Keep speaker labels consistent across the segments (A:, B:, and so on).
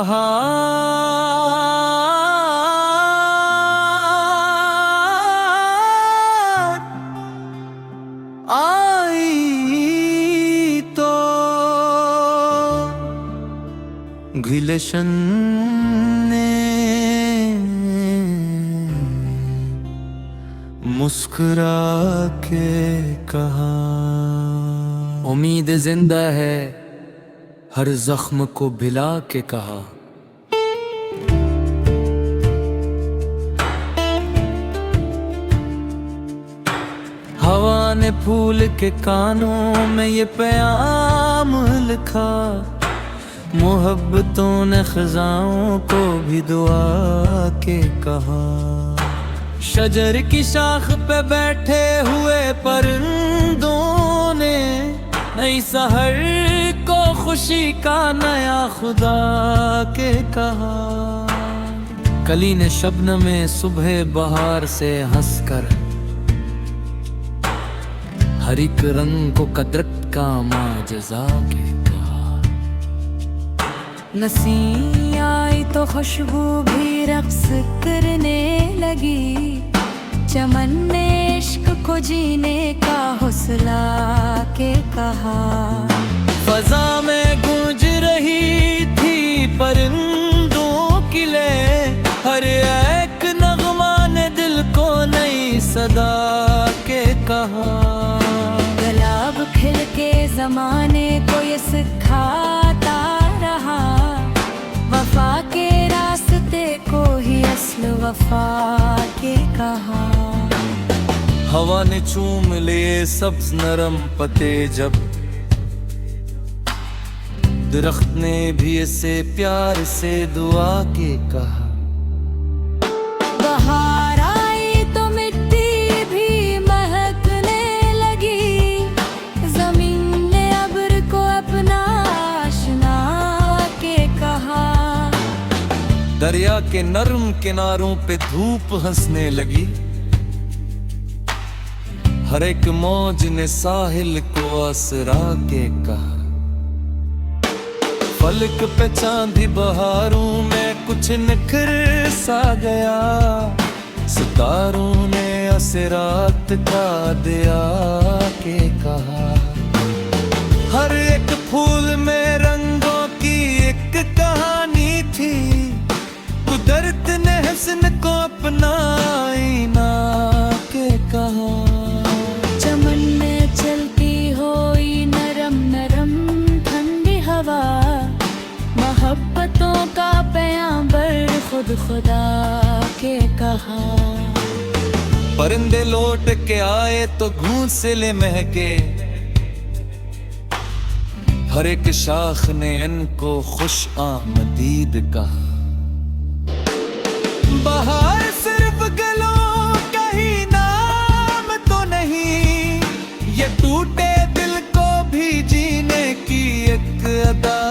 A: बहार आई तो गुलशन ने मुस्कुरा के कहा, उम्मीद जिंदा है हर जख्म को भिला के कहा। हवा ने फूल के कानों में ये पैगाम लिखा, मोहब्बतों ने खजाओं को भी दुआ के कहा। शजर की शाख पे बैठे हुए परिंदों ने नई सहर को खुशी का नया खुदा के कहा। कली ने शबनम में सुबह बहार से हंसकर हर एक रंग को कदरत का माजज़ा के कहा।
B: नसीं आई तो खुशबू भी रक्स करने लगी, चमन ने इश्क को जीने का हौसला के कहा।
A: फजा में गूंज रही थी परिंदों की ले, हर एक नगमा ने दिल को नई सदा के कहा।
B: गुलाब खिल के जमाने को ये सिखाता रहा, वफा के रास्ते को ही असल वफा के कहा।
A: हवा ने चूम लिए सब्ज नरम पत्ते जब, दरख्त ने भी इसे प्यार से दुआ के कहा।
B: बहार आई तो मिट्टी भी महकने लगी, जमीन ने अब्र को अपना आशना के कहा।
A: दरिया के नर्म किनारों पे धूप हंसने लगी, हर एक मौज ने साहिल को आसरा के कहा। फलक पे चांदी बहारों में कुछ निखर सा गया, सितारों ने असरात का दिया के कहा। हर एक फूल में रंगों की एक कहानी थी, कुदरत ने हुस्न को अपना आईना के कहा।
B: चमन में चलती हुई नरम नरम ठंडी हवा, मोहब्बतों का पैगाम्बर खुद खुदा के कहा।
A: परिंदे लौट के आए तो घोंसले महके, हर एक शाख ने इनको खुश आमदीद कहा। बहार सिर्फ गलों का ही नाम तो नहीं, ये टूटे दिल को भी जीने की एक अदा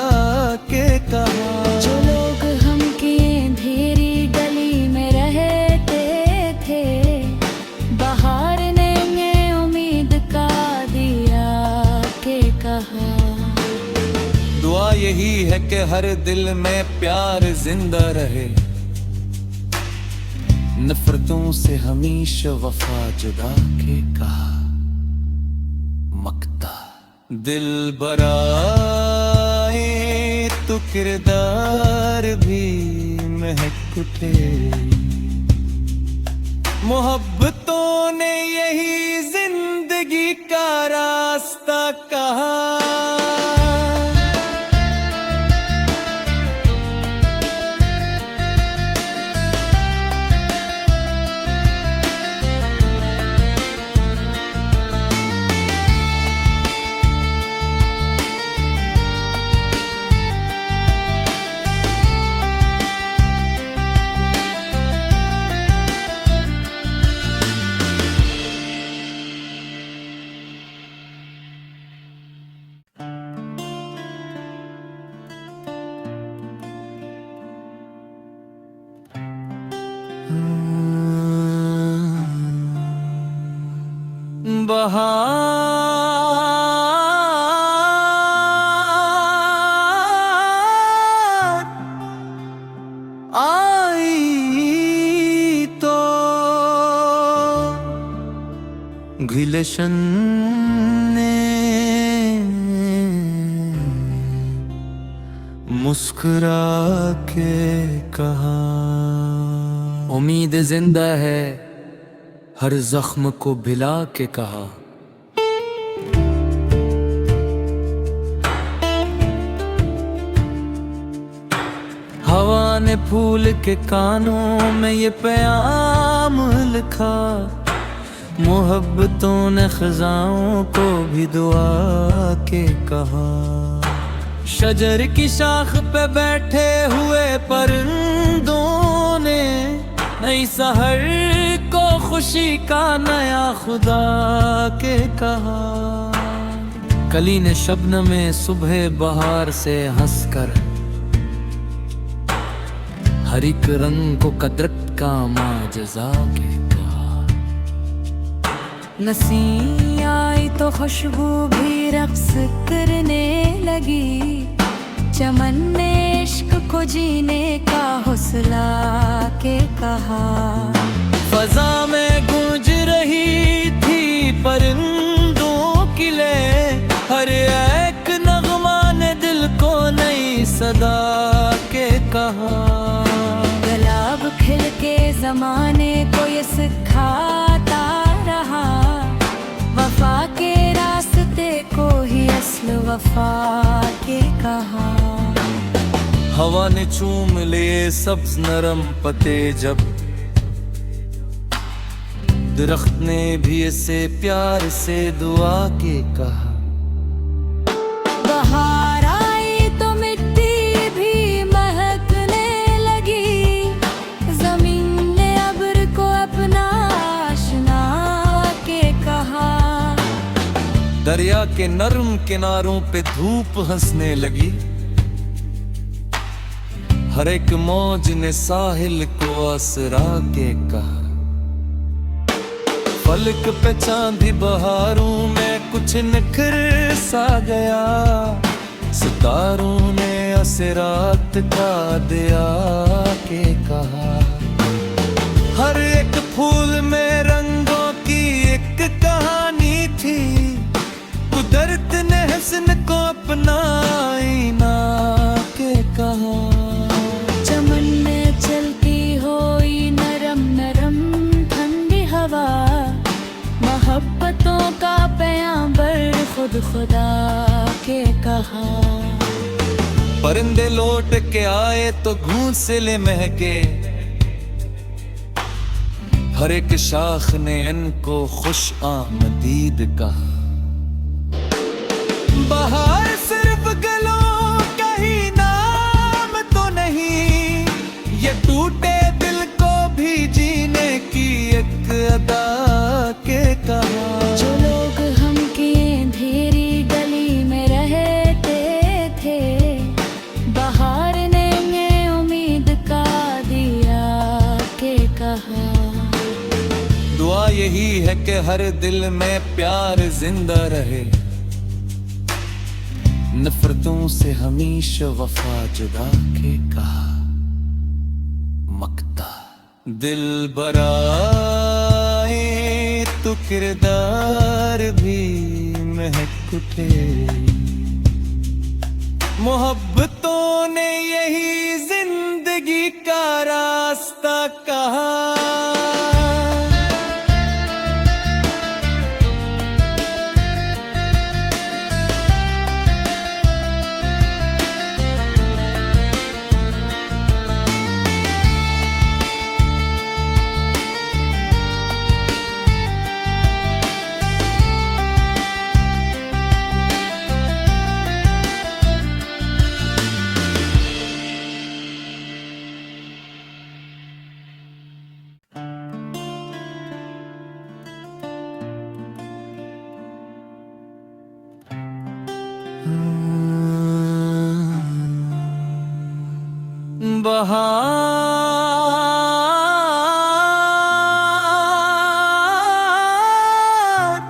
A: के कहा।
B: जो लोग हम की अंधेरी गली में रहते थे, बहार ने उम्मीद का दिया के कहा।
A: दुआ यही है कि हर दिल में प्यार जिंदा रहे, नफरतों से हमेशा वफा जुदा के कहा। मक्ता दिल बराए तो किरदार भी महक उठे, मोहब्बतों ने यही जिंदगी का रास्ता कहा। बहार गुलशन ने मुस्कुरा के कहा, उम्मीद जिंदा है हर जख्म को भिला के कहा। हवा ने फूल के कानों में ये प्याम लिखा, मोहब्बतों ने खजाओं को भी दुआ के कहा। शजर की शाख पे बैठे हुए परिंदों ने नई सहर को खुशी का नया खुदा के कहा। कली ने शबनम में सुबह बहार से हंसकर हर एक रंग को कदरत का माजज़ा के कहा।
B: नसीम आई तो खुशबू भी रक्स करने लगी, चमन ने इश्क को जीने का हौसला के कहा।
A: फजा में गूंज रही थी परिंदों की लय, हर एक नगमा ने दिल को नई सदा के कहा।
B: गुलाब खिल के जमाने को ये सिखाता रहा, वफा के रास्ते को ही असल वफा के कहा।
A: हवा ने चूम लिए सब्ज नरम पत्ते जब, दरख्त ने भी इसे प्यार से दुआ के कहा।
B: बहार आई तो मिट्टी भी महकने लगी, जमीन ने अब्र को अपना आशना के कहा।
A: दरिया के नर्म किनारों पे धूप हंसने लगी, हर एक मौज ने साहिल को आसरा के कहा। फलक पे चांदी बहारों में कुछ निखर सा गया, सितारों ने असरात का दिया के कहा। हर एक फूल में रंगों की एक कहानी थी, कुदरत ने हसन को अपना आईना के कहा।
B: चमन में चलती हुई नरम नरम ठंडी हवा, मोहब्बतों का पैगंबर खुद खुदा के कहा।
A: परिंदे लौट के आए तो घोंसले महके, हर एक शाख ने इनको खुश आमदीद कहा। बहार सिर्फ गलों का ही नाम तो नहीं, ये टूटे दिल को भी जीने की एक अदा के कहा।
B: जो लोग हम की अंधेरी गली में रहते थे, बहार ने उम्मीद का दिया के कहा।
A: दुआ यही है कि हर दिल में प्यार जिंदा रहे, नफरतों से हमेशा वफा जुदा के कहा। मकता दिल बराए तो किरदार भी महक उठे, मोहब्बतों ने यही जिंदगी का रास्ता कहा। बहार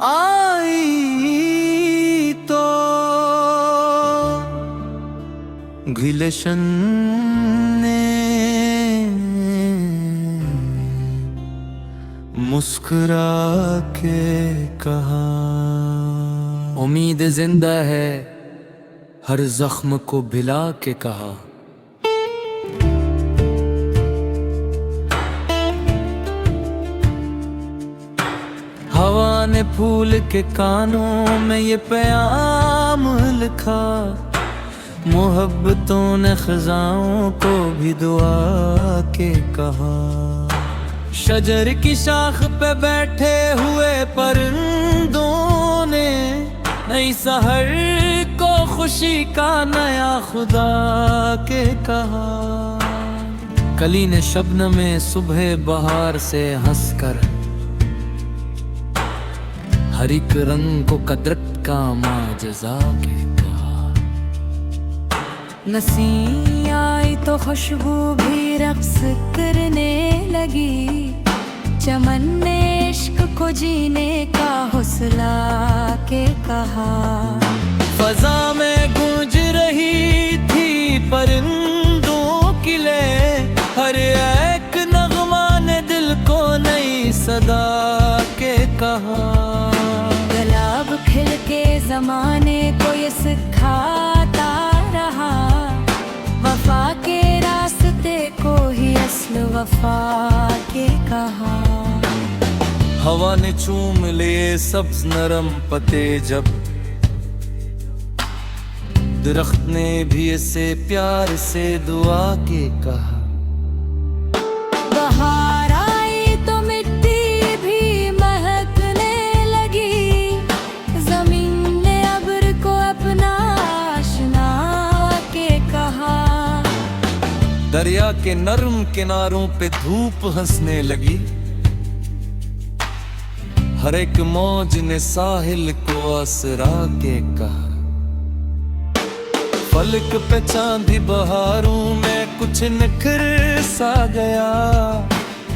A: आई तो गुलशन ने मुस्कुरा के कहा, उम्मीद जिंदा है हर जख्म को भिला के कहा। हवा ने फूल के कानों में ये प्याम लिखा, मोहब्बतों ने खजाओं को भी दुआ के कहा। शजर की शाख पे बैठे हुए परिंदों ने नई सहर को खुशी का नया खुदा के कहा। कली ने शबनम में सुबह बहार से हंसकर हर एक रंग को कदरत का माजज़ा के कहा।
B: नसी आई तो खुशबू भी रक्स करने लगी, चमन ने इश्क को जीने का हौसला के कहा।
A: फजा में गूंज रही थी परिंदों की लय, हर एक नगमा ने दिल को नई सदा के कहा।
B: गुलाब खिल के जमाने को ये सिखाता रहा, वफा के रास्ते को ही असल वफा के कहा।
A: हवा ने चूम लिए सब्ज नरम पत्ते जब, दरख्त ने भी इसे प्यार से दुआ के कहा।
B: बहार आई तो मिट्टी भी महकने लगी, जमीन ने अब्र को अपना आशना के कहा।
A: दरिया के नर्म किनारों पे धूप हंसने लगी, हर एक मौज ने साहिल को आसरा के कहा। फलक पे चांदी बहारों में कुछ निखर सा गया,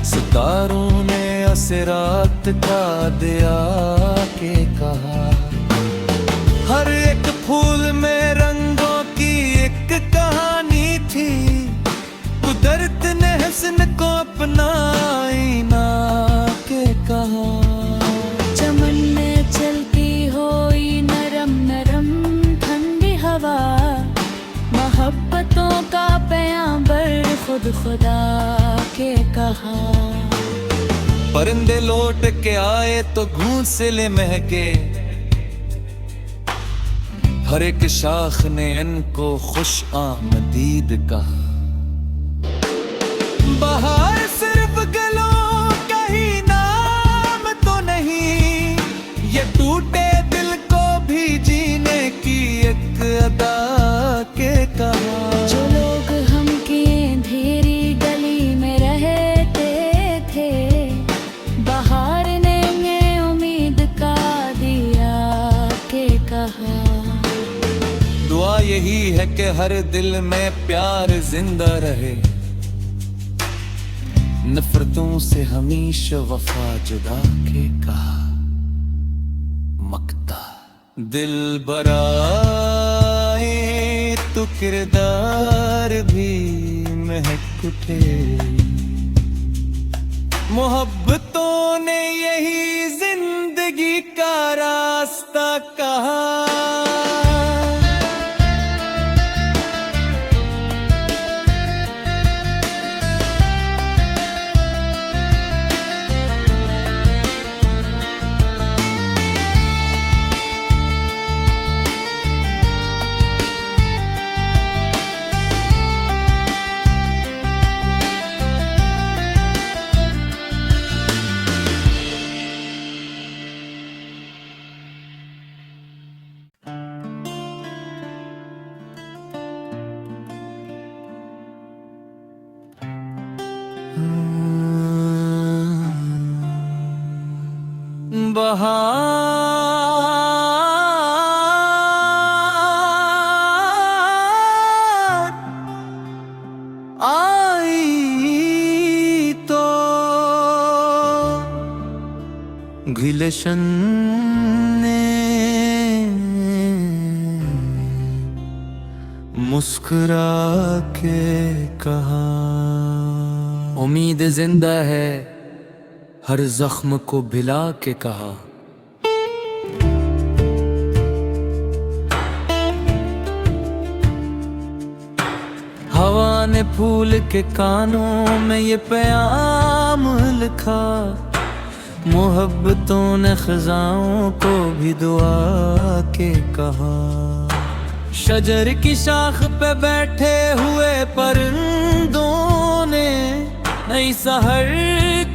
A: सितारों ने असरात का दिया के कहा। हर एक फूल में रंगों की एक कहानी थी, कुदरत ने हसन को अपना आईना के कहा।
B: चमन में चलती हुई नरम नरम ठंडी हवा, मोहब्बतों का पैगाम्बर खुद खुदा के कहा।
A: परिंदे लौट के आए तो घोंसले महके, हर एक शाख ने इनको खुश आमदीद कहा। बहार सिर्फ गलों का ही नाम तो नहीं, ये टूटे दिल को भी जीने की एक अदा के कहा।
B: जो लोग हम की अंधेरी गली में रहते थे, बहार ने ये उम्मीद का दिया के कहा।
A: दुआ यही है कि हर दिल में प्यार जिंदा रहे, नफरतों से हमेशा वफा जुदा के कहा। मकता दिल बराए तो किरदार भी महक उठे, मोहब्बतों ने यही जिंदगी का रास्ता कहा। बहार आई तो गुलशन ने मुस्कुरा के कहा। उम्मीद जिंदा है हर जख्म को भिला के कहा। हवा ने फूल के कानों में ये पैगाम लिखा, मोहब्बतों ने खज़ाओं को भी दुआ के कहा। शजर की शाख पे बैठे हुए परिंदों ने नई सहर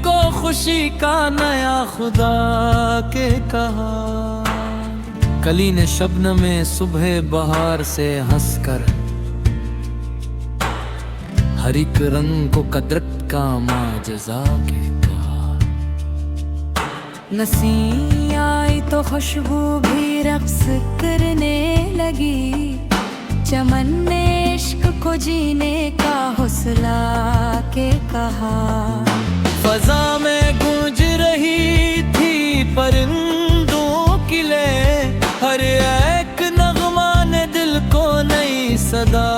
A: को खुशी का नया खुदा के कहा। कली ने शबनम में सुबह बहार से हंसकर हर एक रंग को कदरत का माजज़ा के कहा।
B: नसीम आई तो खुशबू भी रक्स करने लगी, चमन ने इश्क को जीने का हौसला के कहा।
A: फजा में गूंज रही थी परिंदों की लय, हर एक नगमा ने दिल को नई सदा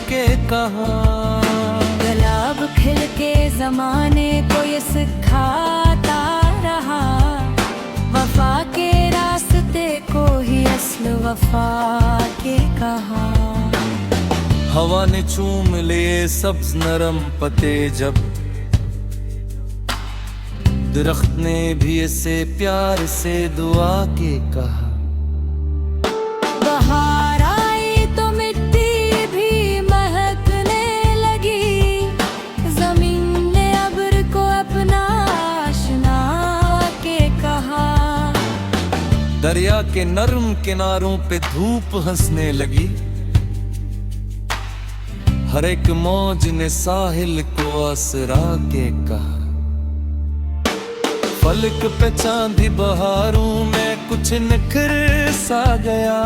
A: के कहा।
B: गुलाब खिल के जमाने को ये सिखाता रहा, वफा के रास्ते को ही असल वफा के कहा।
A: हवा ने चूम लिए सब्ज नरम पत्ते जब, दरख्त ने भी इसे प्यार से दुआ के कहा।
B: बहार आई तो मिट्टी भी महकने लगी, जमीन ने अब्र को अपना आशना के कहा।
A: दरिया के नर्म किनारों पे धूप हंसने लगी, हर एक मौज ने साहिल को आसरा के कहा। फलक पे चांदी बहारों में कुछ निखर सा गया,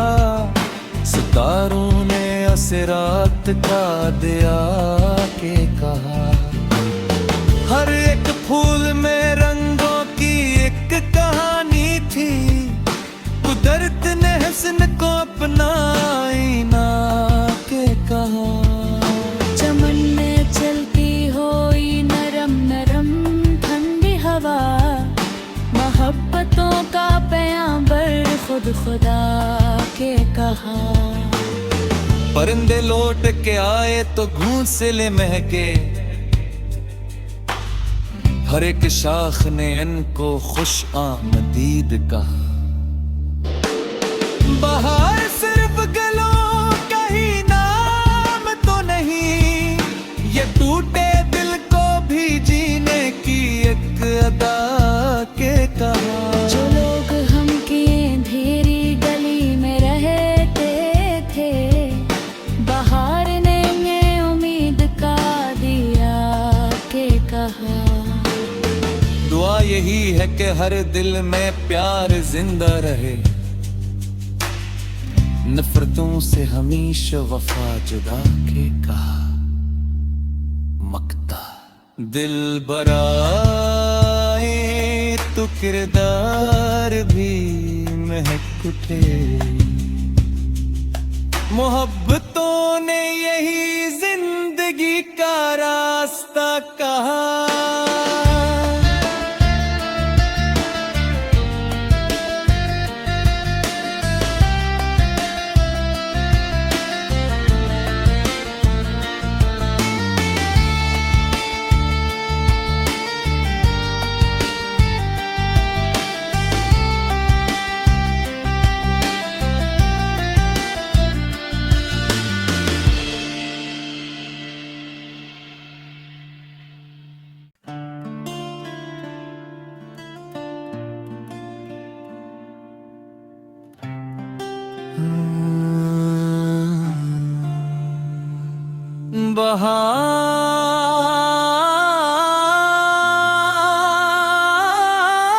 A: सितारों ने असरात का दिया के कहा। हर एक फूल में रंगों की एक कहानी थी, कुदरत ने हुस्न को अपना आईना के कहा।
B: चमन में चलती हुई नरम नरम ठंडी हवा, मोहब्बतों का पैगाम्बर खुद खुदा के कहा।
A: परिंदे लौट के आए तो घोंसले महके, हर एक शाख ने इनको खुश आमदीद कहा। बहार सिर्फ गलों का ही नाम तो नहीं, ये टूटे दिल को भी जीने की एक अदा के कहा।
B: जो लोग हम की अंधेरी गली में रहते थे, बहार ने उम्मीद का दिया के कहा।
A: दुआ यही है कि हर दिल में प्यार जिंदा रहे, नफरतों से हमेशा वफा जुदा के कहा। मकता दिल बराए तो किरदार भी महक उठे, मोहब्बतों ने यही जिंदगी का रास्ता कहा।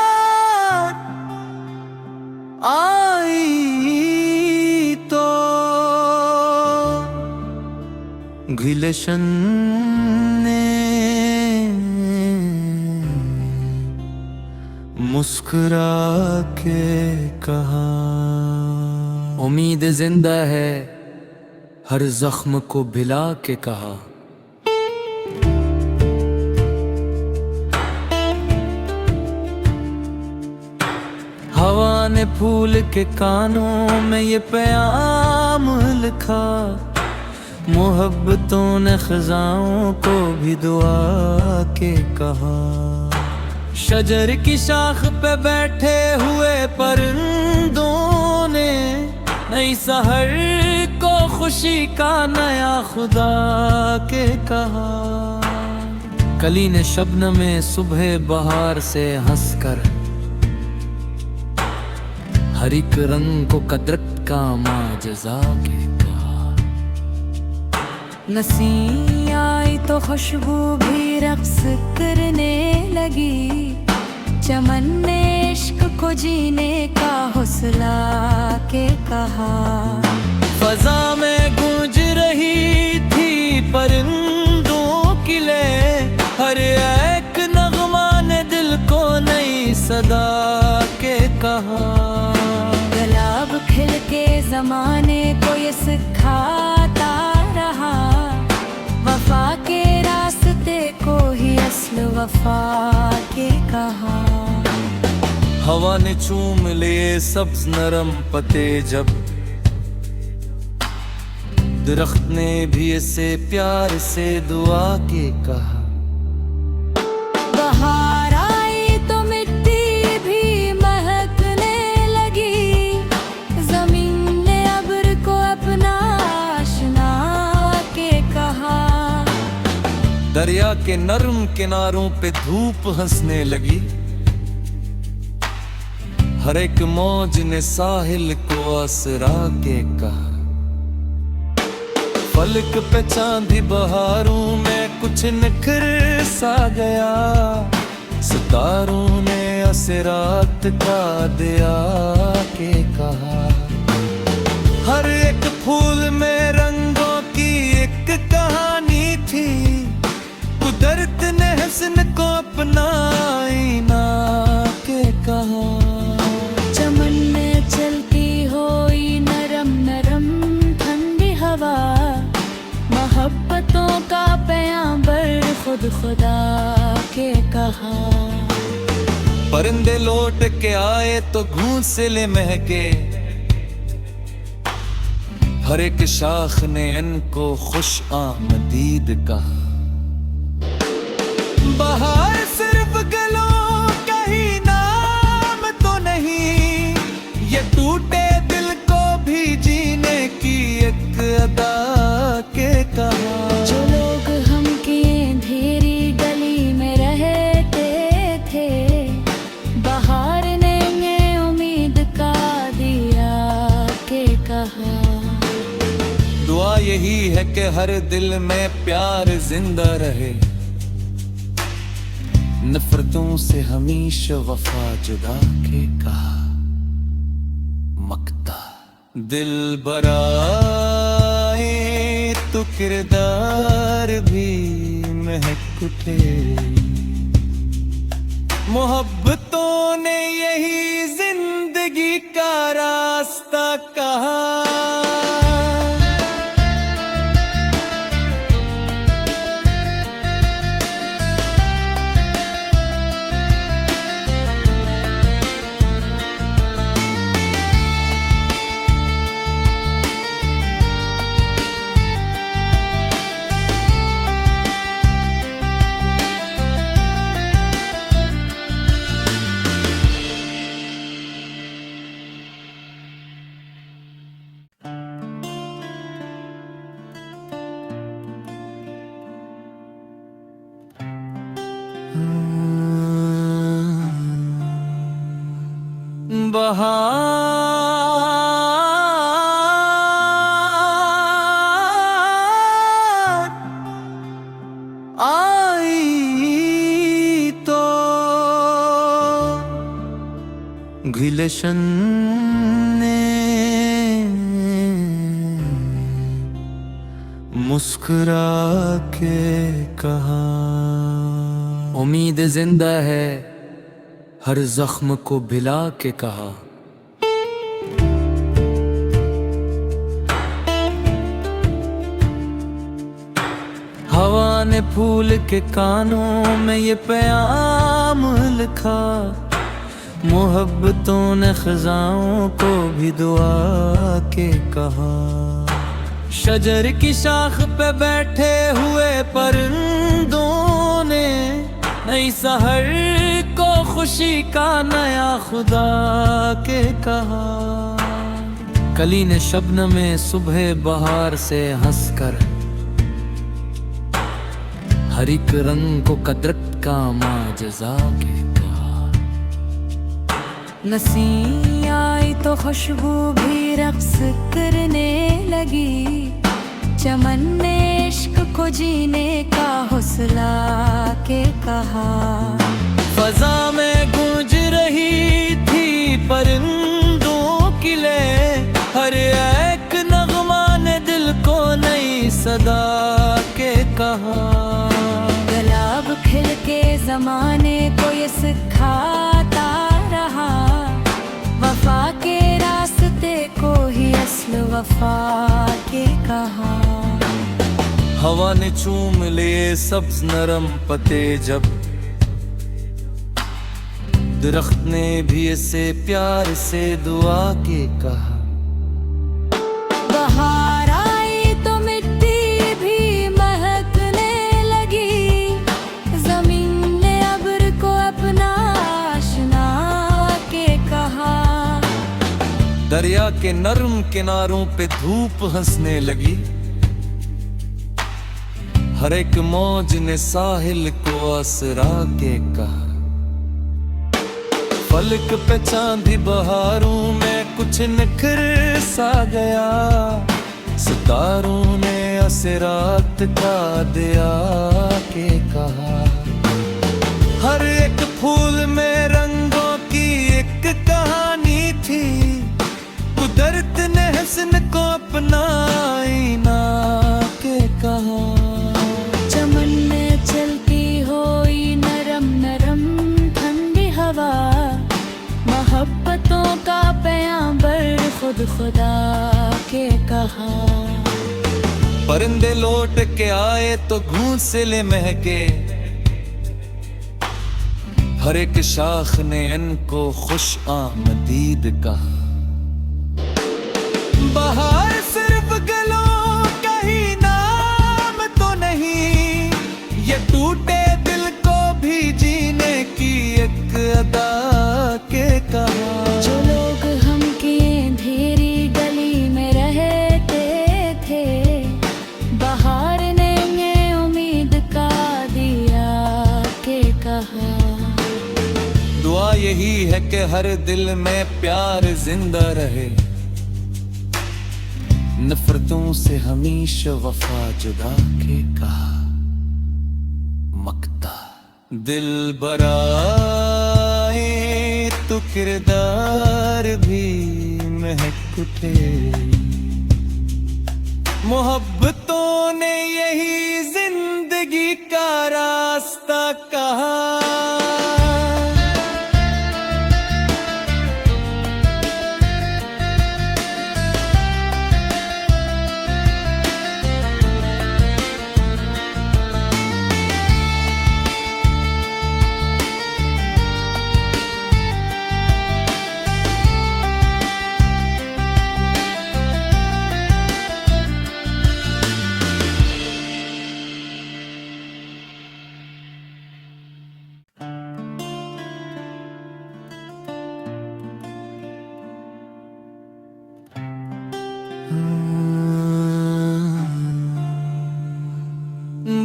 A: बहार आई तो गुलशन ने मुस्कुरा के कहा। उम्मीद जिंदा है, हर जख्म को भिला के कहा। ने फूल के कानों में ये प्याम लिखा, मोहब्बतों ने खज़ाओं को भी दुआ के कहा। शजर की शाख पे बैठे हुए परिंदों ने नई सहर को खुशी का नया खुदा के कहा। कली ने शबनम में सुबह बहार से हंसकर हर एक रंग को कदरत का माजज़ा के कहा।
B: नसी आई तो खुशबू भी रक्स करने लगी, चमन ने इश्क को जीने का हौसला के कहा।
A: फजा में गूंज रही थी परिंदों की ले, हर एक नगमा ने दिल को नई सदा के कहा।
B: गुलाब खिल के जमाने को ये सिखाता रहा, वफा के रास्ते को ही असल वफा के कहा।
A: हवा ने चूम लिए सब्ज नरम पत्ते जब, दरख्त ने भी इसे प्यार से दुआ के कहा।
B: बहार आई तो मिट्टी भी महकने लगी, जमीन ने अब्र को अपना आशना के कहा।
A: दरिया के नर्म किनारों पे धूप हंसने लगी, हर एक मौज ने साहिल को आसरा के कहा। फलक पे चांदी बहारों में कुछ निखर सा गया, सितारों ने असरात का दिया के कहा। हर एक फूल में रंगों की एक कहानी थी, कुदरत ने हसन को अपना आईना के कहा।
B: चमन में चलती हुई नरम नरम ठंडी हवा, मोहब्बतों का पैगाम्बर खुद खुदा के कहा।
A: परिंदे लौट के आए तो घोंसले महके, हर एक शाख ने इनको खुश आमदीद कहा। बहार सिर्फ गलों का ही नाम तो नहीं, ये टूटे दिल को भी जीने की एक अदा के कहा।
B: जो लोग हम की अंधेरी गली में रहते थे, बहार ने उम्मीद का दिया के कहा।
A: दुआ यही है कि हर दिल में प्यार जिंदा रहे, नफरतों से हमेशा वफा जुदा के कहा। मकता दिल बराए तो किरदार भी महक उठे, मोहब्बतों ने यही जिंदगी का रास्ता कहा। बहार आई तो गुलशन ने मुस्कुरा के कहा। उम्मीद जिंदा है हर जख्म को भिला के कहा। हवा ने फूल के कानों में ये प्याम लिखा, मोहब्बतों ने खजाओं को भी दुआ के कहा। शजर की शाख पे बैठे हुए परिंदों ने नई सहर को खुशी का नया खुदा के कहा। कली ने शबनम में सुबह बहार से हंसकर हर एक रंग को कदरत का माजज़ा के कहा।
B: नसी आई तो खुशबू भी रक्स करने लगी, चमन ने इश्क को जीने का हौसला के कहा।
A: फजा में गूंज रही थी परिंदों की लय, हर एक नगमा ने दिल को नई सदा के कहा।
B: गुलाब खिल के जमाने को ये सिखाता रहा, वफा के रास्ते को ही असल वफा के कहा।
A: हवा ने चूम लिए सब्ज नरम पत्ते जब, दरख्त ने भी इसे प्यार से दुआ के कहा।
B: बहार आई तो मिट्टी भी महकने लगी, जमीन ने अब्र को अपना आशना के कहा।
A: दरिया के नर्म किनारों पे धूप हंसने लगी, हर एक मौज ने साहिल को असरा के कहा। फलक पे चांदी बहारों में कुछ निखर सा गया, सितारों ने असरात का दिया के कहा। हर एक फूल में रंगों की एक कहानी थी, कुदरत ने हसन को अपना आईना के कहा।
B: चमन में चलती हुई नरम नरम ठंडी हवा, मोहब्बतों का पैगंबर खुद खुदा के कहा।
A: परिंदे लौट के आए तो घोंसले महके, हर एक शाख ने इनको खुश आमदीद कहा। बहार सिर्फ गलों का ही नाम तो नहीं, ये टूटे दिल को भी जीने की एक अदा के कहा।
B: जो लोग हम की अंधेरी गली में रहते थे, बहार ने उम्मीद का दिया के कहा।
A: दुआ यही है कि हर दिल में प्यार जिंदा रहे, नफरतों से हमेशा वफा जुदा के कहा। मकता दिल बराए तो किरदार भी महक उठे, मोहब्बतों ने यही जिंदगी का रास्ता कहा।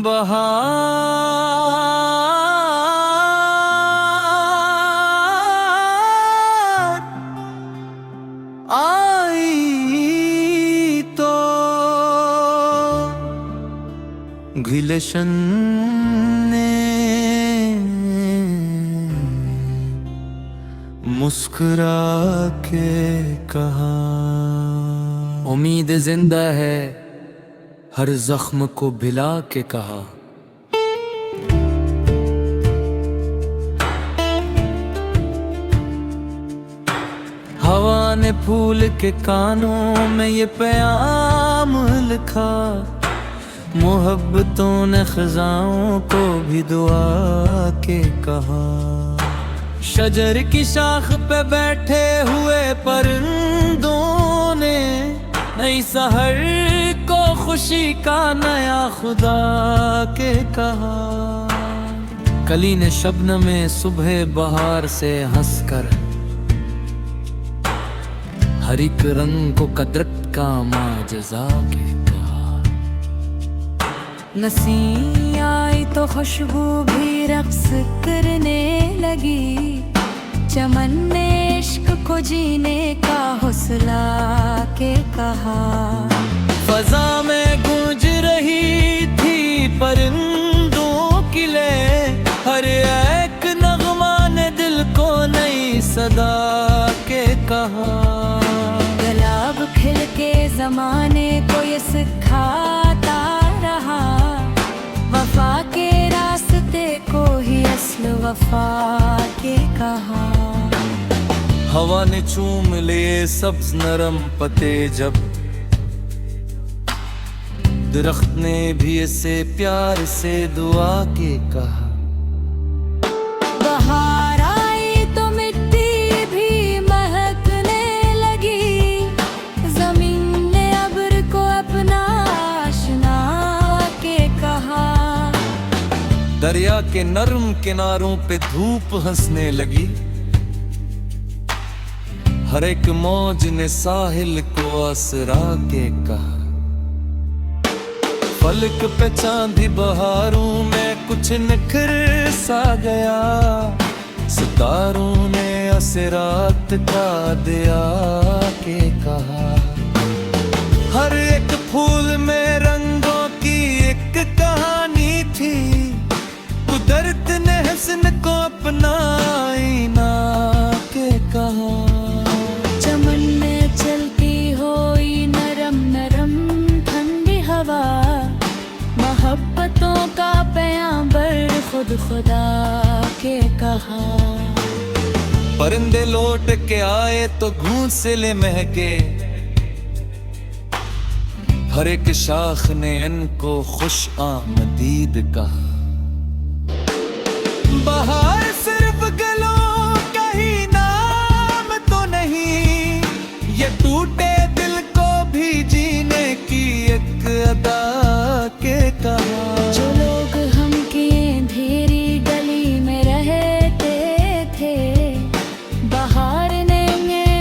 A: बहार आई तो गुलशन ने मुस्कुरा के कहा। उम्मीद जिंदा है हर जख्म को भिला के कहा। हवा ने फूल के कानों में ये पैगाम लिखा, मोहब्बतों ने खजाओं को भी दुआ के कहा। शजर की शाख पे बैठे हुए परिंदों ने नई सहर को खुशी का नया खुदा के कहा। कली ने शबनम में सुबह बहार से हंसकर हर एक रंग को कदरत का माजज़ा के कहा।
B: नसी आई तो खुशबू भी रक्स करने लगी, चमन ने इश्क को जीने का हौसला के कहा।
A: फजा में गूंज रही थी परिंदों की ले, हर एक नगमा ने दिल को नई सदा के कहा।
B: गुलाब खिल के जमाने को ये सिखाता रहा, वफा के रास्ते को ही असल वफा के कहा।
A: हवा ने चूम लिए सब्ज नरम पत्ते जब, दरख्त ने भी इसे प्यार से दुआ के कहा।
B: बहार आई तो मिट्टी भी महकने लगी, जमीन ने अब्र को अपना आशना के कहा।
A: दरिया के नर्म किनारों पे धूप हंसने लगी, हर एक मौज ने साहिल को आसरा के कहा। फलक पे चांदी बहारों में कुछ निखर सा गया, सितारों ने असरात का दिया के कहा। हर एक फूल में रंगों की एक कहानी थी, कुदरत ने हसन को अपना आईना के कहा।
B: चमन में चलती हुई नरम नरम ठंडी हवा, मोहब्बतों का पैगाम्बर खुद खुदा के कहा।
A: परिंदे लौट के आए तो घोंसले महके, हर एक शाख ने इनको खुश आमदीद कहा। बहार सिर्फ गलों का ही नाम तो नहीं, ये टूटे दिल को भी जीने की एक अदा के कहा।
B: जो लोग हम की अंधेरी गली में रहते थे, बहार ने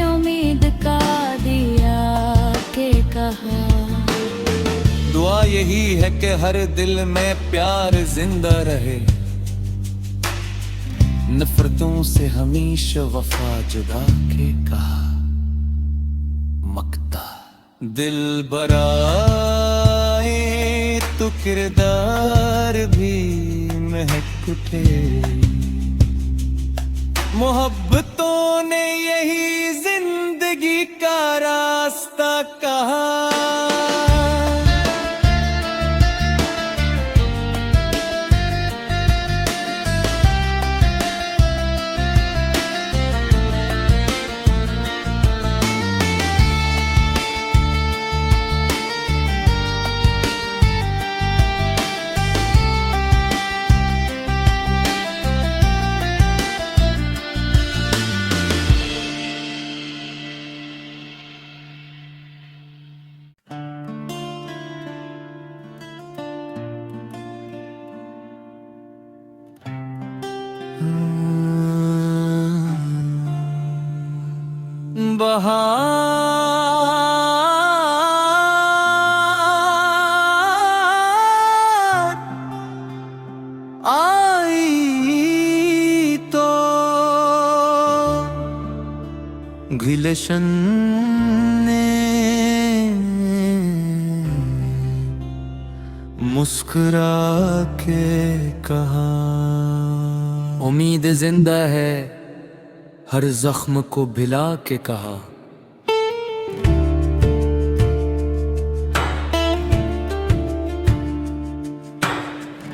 B: उम्मीद का दिया के कहा।
A: दुआ यही है कि हर दिल में प्यार जिंदा रहे, नफरतों से हमेशा वफा जुदा के कहा। मकता दिल बराए तो किरदार भी महक उठे, मोहब्बतों ने यही जिंदगी का रास्ता कहा। बहार आई तो गुलशन ने मुस्कुरा के कहा। उम्मीद जिंदा है हर जख्म को भिला के कहा।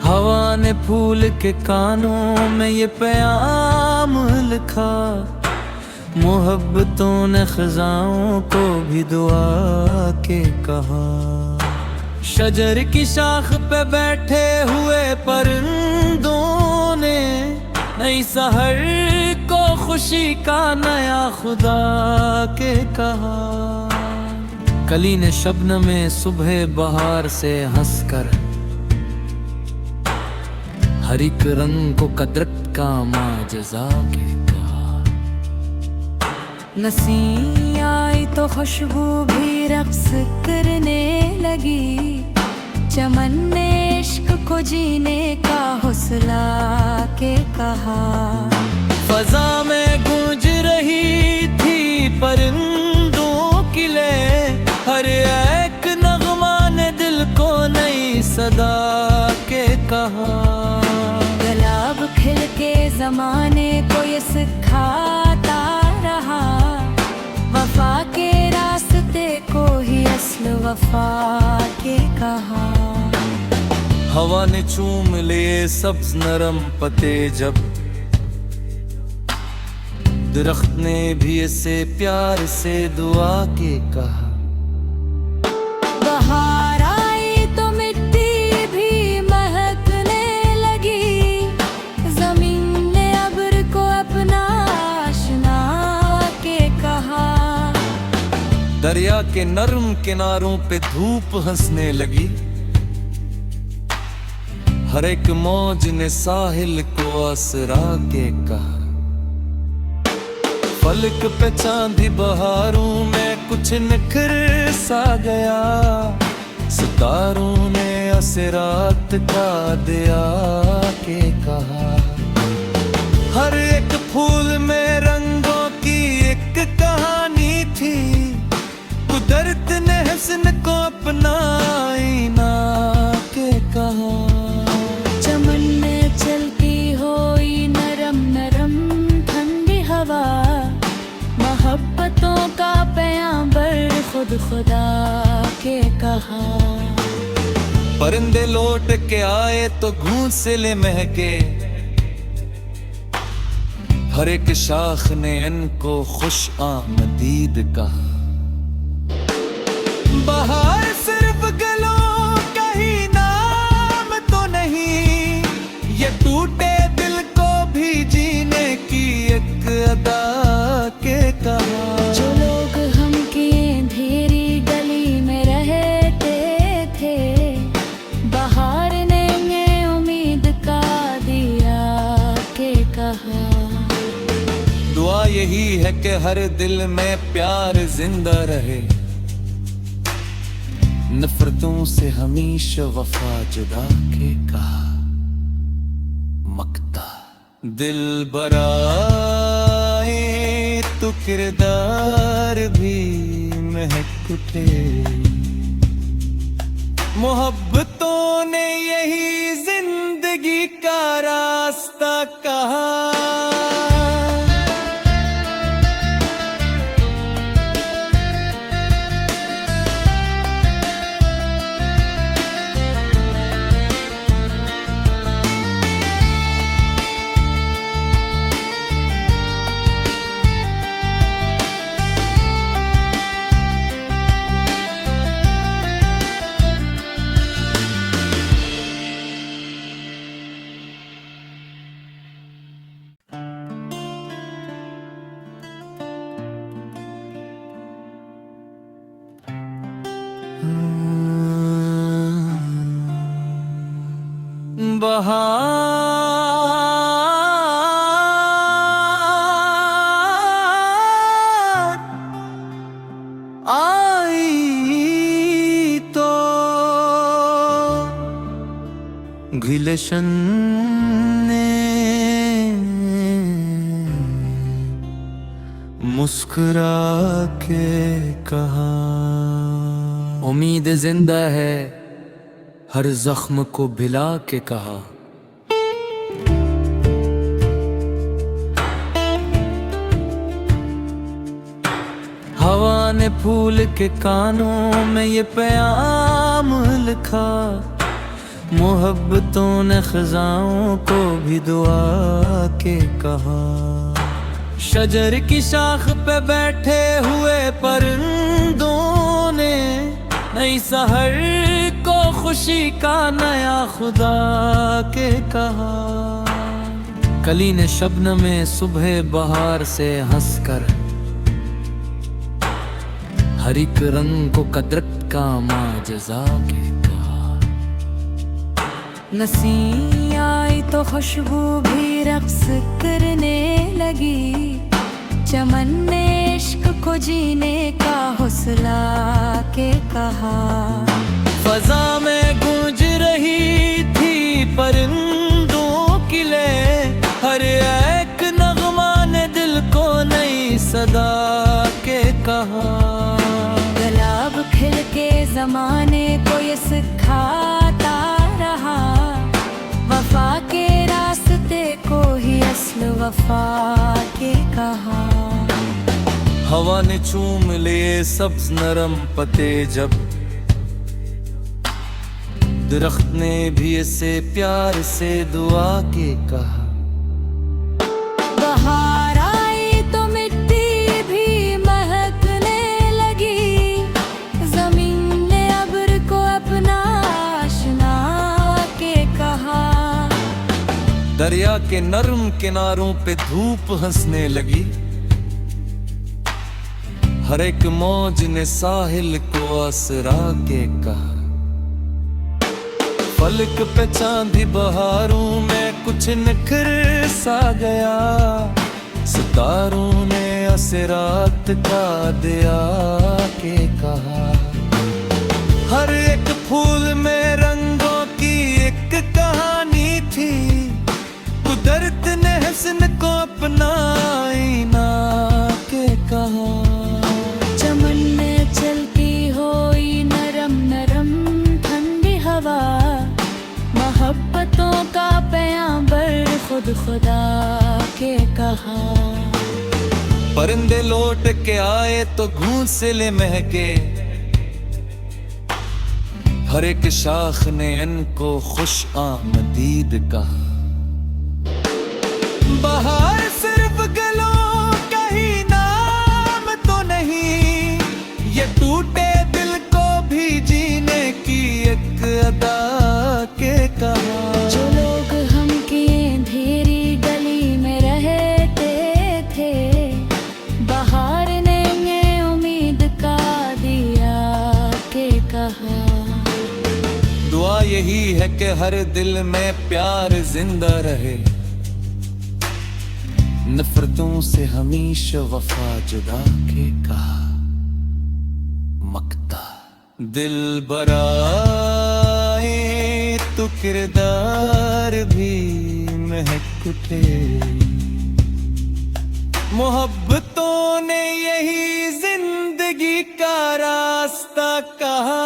A: हवा ने फूल के कानों में ये पैगाम लिखा, मोहब्बतों ने खजाओं को भी दुआ के कहा। शजर की शाख पे बैठे हुए परिंदों ने नई सहर को खुशी का नया खुदा के कहा। कली ने शबनम में सुबह बहार से हंसकर हर एक रंग को कदरत का माजज़ा के कहा।
B: नसी आई तो खुशबू भी रक्स करने लगी, चमन ने इश्क को जीने का हौसला के कहा।
A: फजा में गूंज रही थी परिंदों की लय, हर एक नगमा ने दिल को नई सदा के कहा।
B: गुलाब खिल के जमाने को ये सिखाता रहा, वफा के रास्ते को ही असल वफा के कहा।
A: हवा ने चूम लिए सब्ज नरम पत्ते जब, दरख्त ने भी इसे प्यार से दुआ के कहा।
B: बहार आई तो मिट्टी भी महकने लगी, जमीन ने अब्र को अपना आशना के कहा।
A: दरिया के नर्म किनारों पे धूप हंसने लगी, हर एक मौज ने साहिल को आसरा के कहा। फलक पे चांदी बहारों में कुछ निखर सा गया, सितारों ने असरात का दिया के कहा। हर एक फूल में रंगों की एक कहानी थी, कुदरत ने हुस्न को अपना आईना के कहा।
B: चमन में चलती हुई नरम नरम ठंडी हवा, मोहब्बतों का पैगाम्बर खुद खुदा के कहा।
A: परिंदे लौट के आए तो घोंसले महके, हर एक शाख ने इनको खुश आमदीद कहा। बहार सिर्फ गलों का ही नाम तो नहीं, ये टूटे दिल को भी जीने की एक अदा के कहा।
B: जो लोग हम की अंधेरी गली में रहते थे, बहार ने उम्मीद का दिया के कहा।
A: दुआ यही है कि हर दिल में प्यार जिंदा रहे, नफरतों से हमेशा वफा जुदा के कहा। मकता दिल बराए तो किरदार भी महक उठे, मोहब्बतों ने यही जिंदगी का रास्ता कहा। बहार आई तो गुलशन ने मुस्कुरा के कहा। उम्मीद जिंदा है हर जख्म को भिला के कहा। हवा ने फूल के कानों में ये पैगाम लिखा, मोहब्बतों ने खजाओं को भी दुआ के कहा। शजर की शाख पे बैठे हुए परिंदों ने नई सहर को खुशी का नया खुदा के कहा। कली ने शबनम में सुबह बहार से हंसकर हर एक रंग को कदरत का माजज़ा के कहा।
B: नसी आई तो खुशबू भी रक्स करने लगी, चमन ने इश्क को जीने का हौसला के कहा।
A: फजा में गूंज रही थी परिंदों की लय, हर एक नगमा ने दिल को नई सदा के कहा।
B: गुलाब खिल के जमाने को ये सिखाता रहा, वफा के रास्ते को ही असल वफा के कहा।
A: हवा ने चूम लिए सब्ज नरम पत्ते जब, दरख्त ने भी इसे प्यार से दुआ के कहा।
B: बहार आई तो मिट्टी भी महकने लगी, जमीन ने अब्र को अपना आशना के कहा।
A: दरिया के नर्म किनारों पे धूप हंसने लगी, हर एक मौज ने साहिल को आसरा के कहा। फलक पे चांदी बहारों में कुछ निखर सा गया, सितारों ने असरात का दिया के कहा। हर एक फूल में रंगों की एक कहानी थी, कुदरत ने हसन को अपना आईना के कहा।
B: चमन में चलती हुई नरम नरम ठंडी हवा, मोहब्बतों का पैगंबर खुद खुदा के कहा।
A: परिंदे लौट के आए तो घोंसले महके, हर एक शाख ने इनको खुश आमदीद कहा। बहार सिर्फ गलों का ही नाम तो नहीं, ये टूटे दिल को भी जीने की एक अदा के कहा।
B: जो लोग हम की अंधेरी गली में रहते थे, बहार ने उम्मीद का दिया के कहा।
A: दुआ यही है कि हर दिल में प्यार जिंदा रहे, नफरतों से हमेशा वफा जुदा के कहा। मकता दिल बराए तो किरदार भी महक उठे, मोहब्बतों ने यही जिंदगी का रास्ता कहा।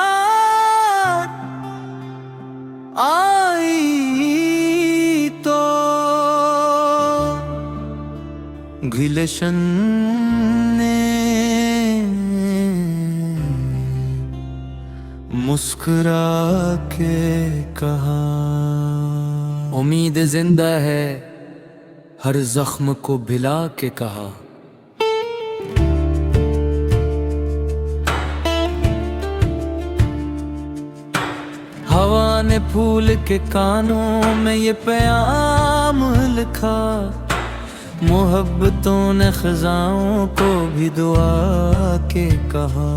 A: बहार आई तो गुलशन ने मुस्कुरा के कहा। उम्मीद जिंदा है हर जख्म को भिला के कहा। हवा ने फूल के कानों में ये पैगाम लिखा, मोहब्बतों ने खजाओं को भी दुआ के कहा।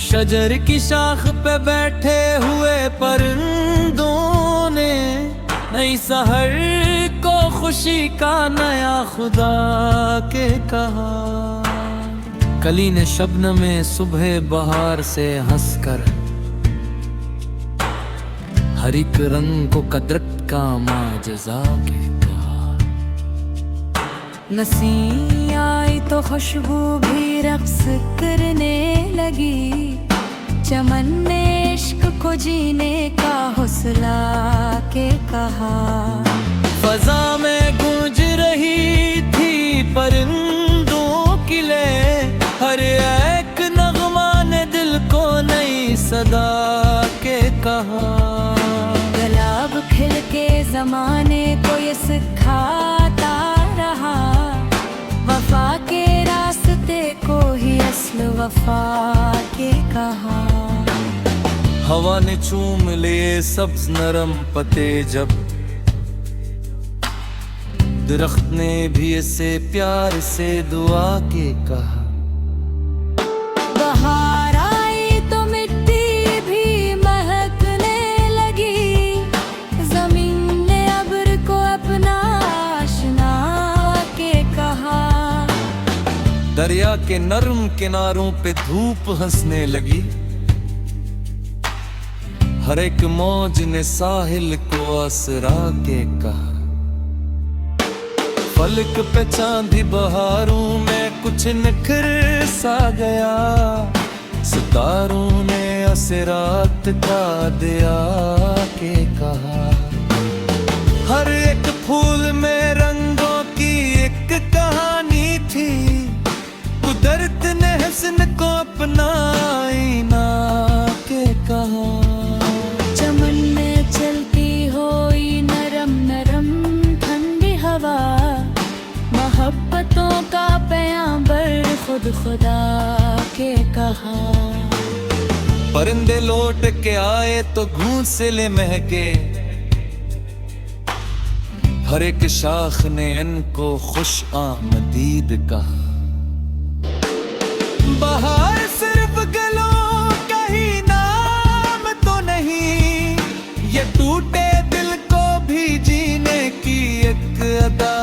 A: शजर की शाख पे बैठे हुए परिंदों ने नई सहर को खुशी का नया खुदा के कहा। कली ने शबनम में सुबह बहार से हंसकर हर एक रंग को कदरत का माजज़ा के कहा।
B: नसी आई तो खुशबू भी रक्स करने लगी, चमन ने इश्क को जीने का हौसला के कहा।
A: फजा में गूंज रही थी परिंदों की लय, हर एक नगमा ने दिल को नई सदा के कहा।
B: गुलाब खिल के जमाने को ये सिखाता रहा, वफा के रास्ते को ही असल वफा के कहा।
A: हवा ने चूम लिए सब्ज नरम पत्ते जब, दरख्त ने भी इसे प्यार से दुआ के कहा।
B: बहार आई तो मिट्टी भी महकने लगी, जमीन ने अब्र को अपना आशना के कहा।
A: दरिया के नर्म किनारों पे धूप हंसने लगी, हर एक मौज ने साहिल को आसरा के कहा। फलक पे चांदी बहारों में कुछ निखर सा गया, सितारों ने असरात का दिया के कहा। हर एक फूल में रंगों की एक कहानी थी, कुदरत ने हसन को अपना आईना के कहा।
B: चमन में चलती हुई नरम नरम ठंडी हवा, मोहब्बतों का पैगाम्बर खुद खुदा के कहा।
A: परिंदे लौट के आए तो घोंसले महके, हर एक शाख ने इनको खुश आमदीद कहा। बहार सिर्फ गलों का ही नाम तो नहीं, ये टूटे दिल को भी जीने की एक अदा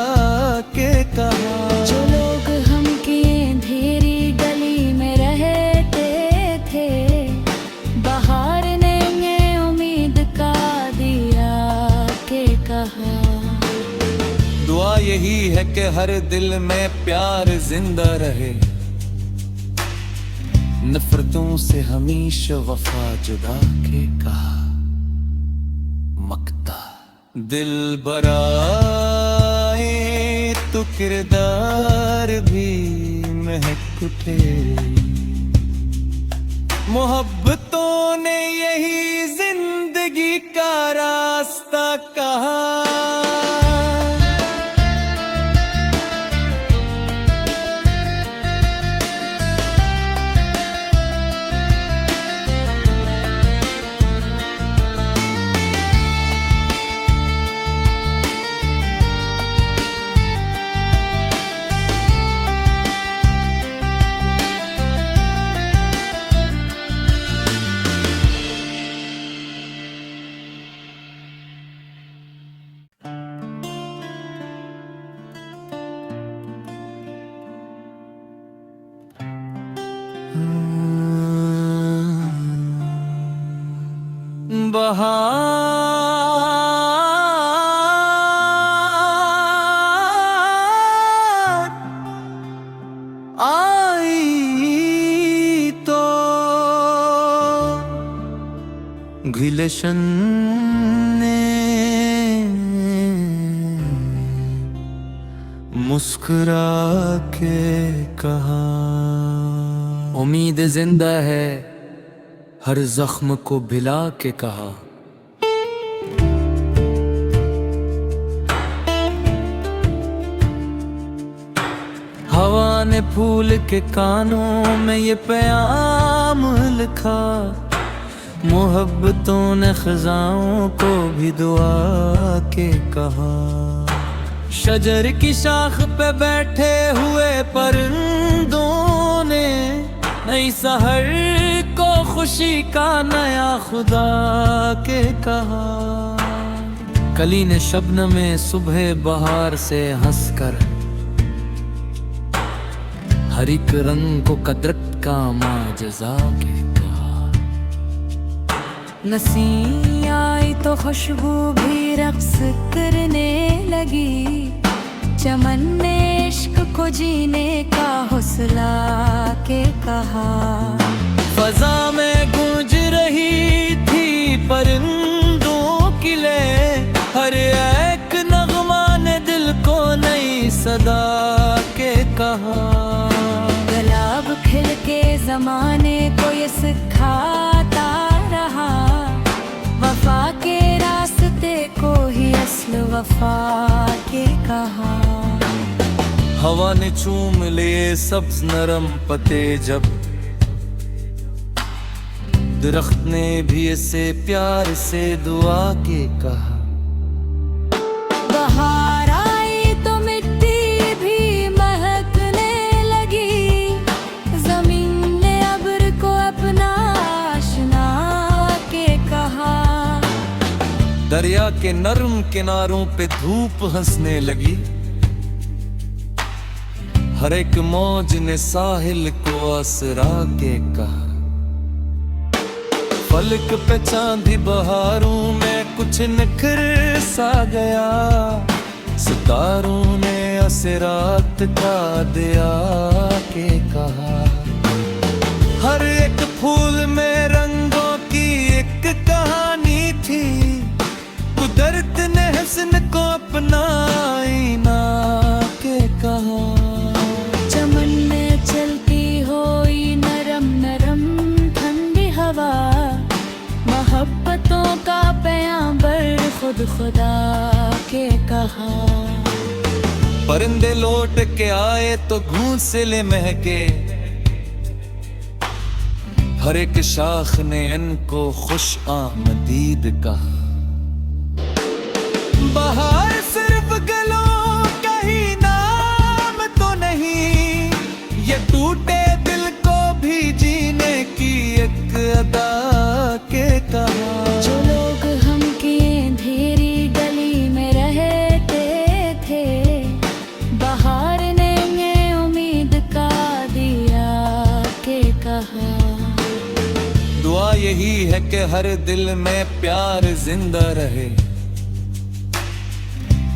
A: के कहा।
B: जो लोग हम की अंधेरी गली में रहते थे, बहार ने ये उम्मीद का दिया के कहा।
A: दुआ यही है कि हर दिल में प्यार जिंदा रहे, नफरतों से हमेशा वफा जुदा के कहा। मकता दिल बराए तो किरदार भी महक उठे, मोहब्बतों ने यही जिंदगी का रास्ता कहा। बहार आई तो गुलशन ने मुस्कुरा के कहा। उम्मीद जिंदा है हर जख्म को भिला के कहा। हवा ने फूल के कानों में ये पैगाम लिखा, मोहब्बतों ने खजाओं को भी दुआ के कहा। शजर की शाख पे बैठे हुए परिंदों ने नई सहर को खुशी का नया खुदा के कहा। कली ने शबनम में सुबह बहार से हंसकर हर एक रंग को कदरत का माजज़ा के कहा।
B: नसी आई तो खुशबू भी रक्स करने लगी। चमन ने इश्क को जीने का हौसला के कहा।
A: फजा में गूंज रही थी परिंदों की लय, हर एक नगमा ने दिल को नई सदा के कहा।
B: गुलाब खिल के जमाने को ये सिखाता रहा, वफा के रास्ते को ही असल वफा के कहा।
A: हवा ने चूम लिए सब्ज नरम पत्ते जब, दरख्त ने भी इसे प्यार से दुआ के कहा।
B: बहार आई तो मिट्टी भी महकने लगी, जमीन ने अब्र को अपना आशना के कहा।
A: दरिया के नर्म किनारों पे धूप हंसने लगी, हर एक मौज ने साहिल को आसरा के कहा। फलक पे चांदी बहारों में कुछ निखर सा गया, सितारों ने असरात का दिया के कहा। हर एक फूल में रंगों की एक कहानी थी, कुदरत ने हुस्न को अपना आईना के कहा।
B: चमन में चलती हुई नरम नरम ठंडी हवा, मोहब्बतों का पैगंबर खुद खुदा के कहा।
A: परिंदे लौट के आए तो घोंसले महके, हर एक शाख ने इनको खुश आमदीद कहा। बहार सिर्फ गलों का ही नाम तो नहीं, ये टूटे दिल को भी जीने की एक अदा के कहा।
B: जो लोग हम की अंधेरी गली में रहते थे, बहार ने उम्मीद का दिया के कहा।
A: दुआ यही है कि हर दिल में प्यार जिंदा रहे,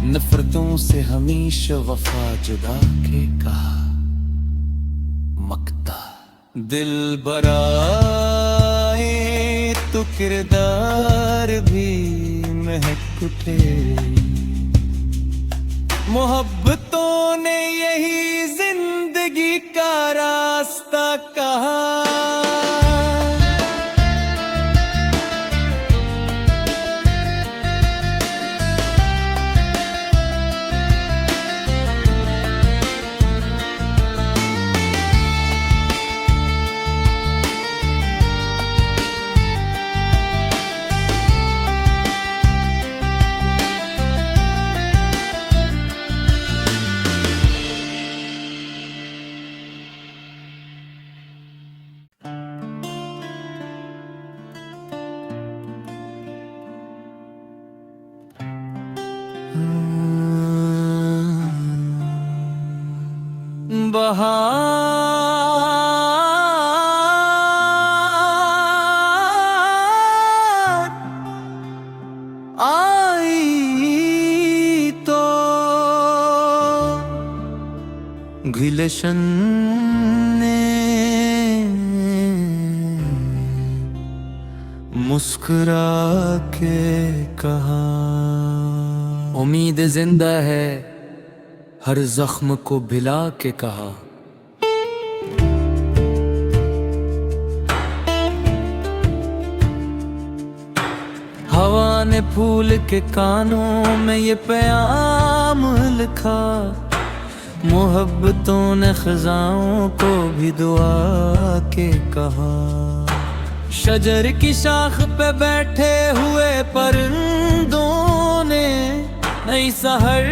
A: नफरतों से हमेशा वफा जुदा के कहा। मकता दिल बराए तो किरदार भी महक उठे, मोहब्बतों ने यही जिंदगी का रास्ता कहा। बहार आई तो गुलशन ने मुस्कुरा के कहा। उम्मीद जिंदा है हर जख्म को भिला के कहा। हवा ने फूल के कानों में ये पैगाम लिखा, मोहब्बतों ने खजाओं को भी दुआ के कहा। शजर की शाख पे बैठे हुए परिंदों ने नई सहर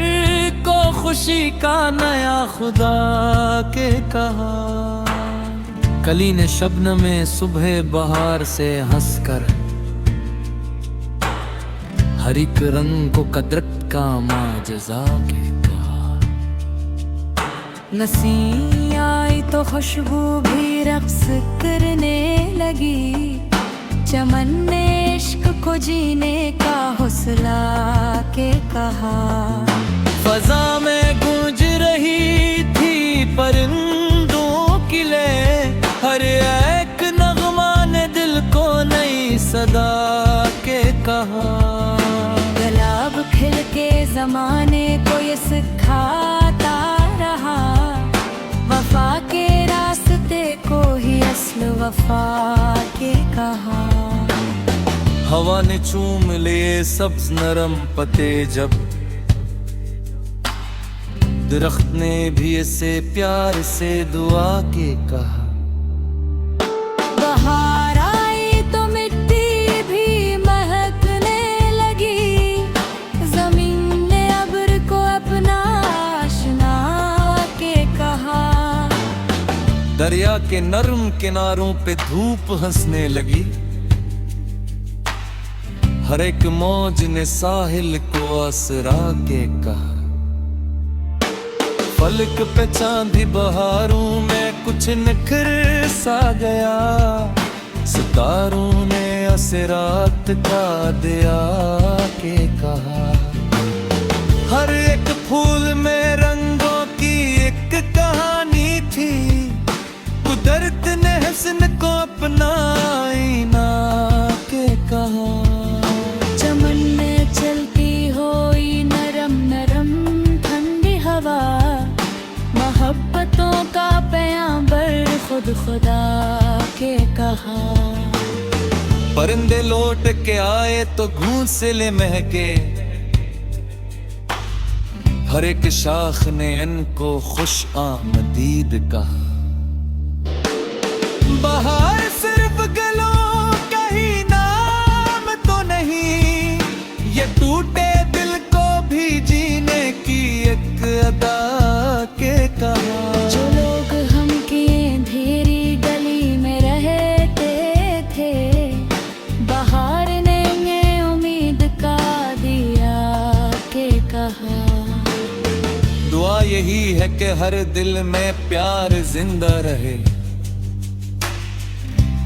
A: को खुशी का नया खुदा के कहा। कली ने शबनम में सुबह बहार से हंसकर हर एक रंग को कदरत का माजज़ा के कहा।
B: नसीम आई तो खुशबू भी रक्स करने लगी, चमन ने इश्क को को जीने का हौसला के कहा।
A: फजा में गूंज रही थी परिंदों की लय, हर एक नगमा ने दिल को नई सदा के कहा।
B: गुलाब खिल के जमाने को ये सिखाता रहा, वफा के रास्ते को ही असल वफा के कहा।
A: हवा ने चूम लिए सब्ज नरम पत्ते जब, दरख्त ने भी इसे प्यार से दुआ के कहा।
B: बहार आई तो मिट्टी भी महकने लगी, जमीन ने अब्र को अपना आशना के कहा।
A: दरिया के नर्म किनारों पे धूप हंसने लगी, हर एक मौज ने साहिल को आसरा के कहा। फलक पे चांदी बहारों में कुछ निखर सा गया, सितारों ने असरात का दिया के कहा। हर एक फूल में रंगों की एक कहानी थी, कुदरत ने हसन को अपना आईना के कहा।
B: चमन में चलती हुई नरम नरम ठंडी हवा, मोहब्बतों का पैगंबर खुद खुदा के कहा।
A: परिंदे लौट के आए तो घोंसले महके, हर एक शाख ने इनको खुश आमदीद कहा। बहार सिर्फ गलों का ही नाम तो नहीं, ये टूटे दिल को भी जीने की एक अदा के कहा।
B: जो लोग हम की अंधेरी गली में रहते थे, बहार ने ये उम्मीद का दिया के कहा।
A: दुआ यही है कि हर दिल में प्यार जिंदा रहे,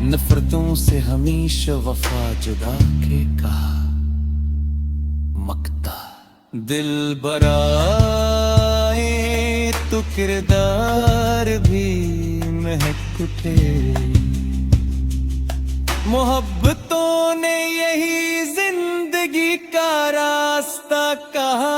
A: नफरतों से हमेशा वफा जुदा के कहा। मकता दिल बराए तो किरदार भी महक उठे, मोहब्बतों ने यही जिंदगी का रास्ता कहा।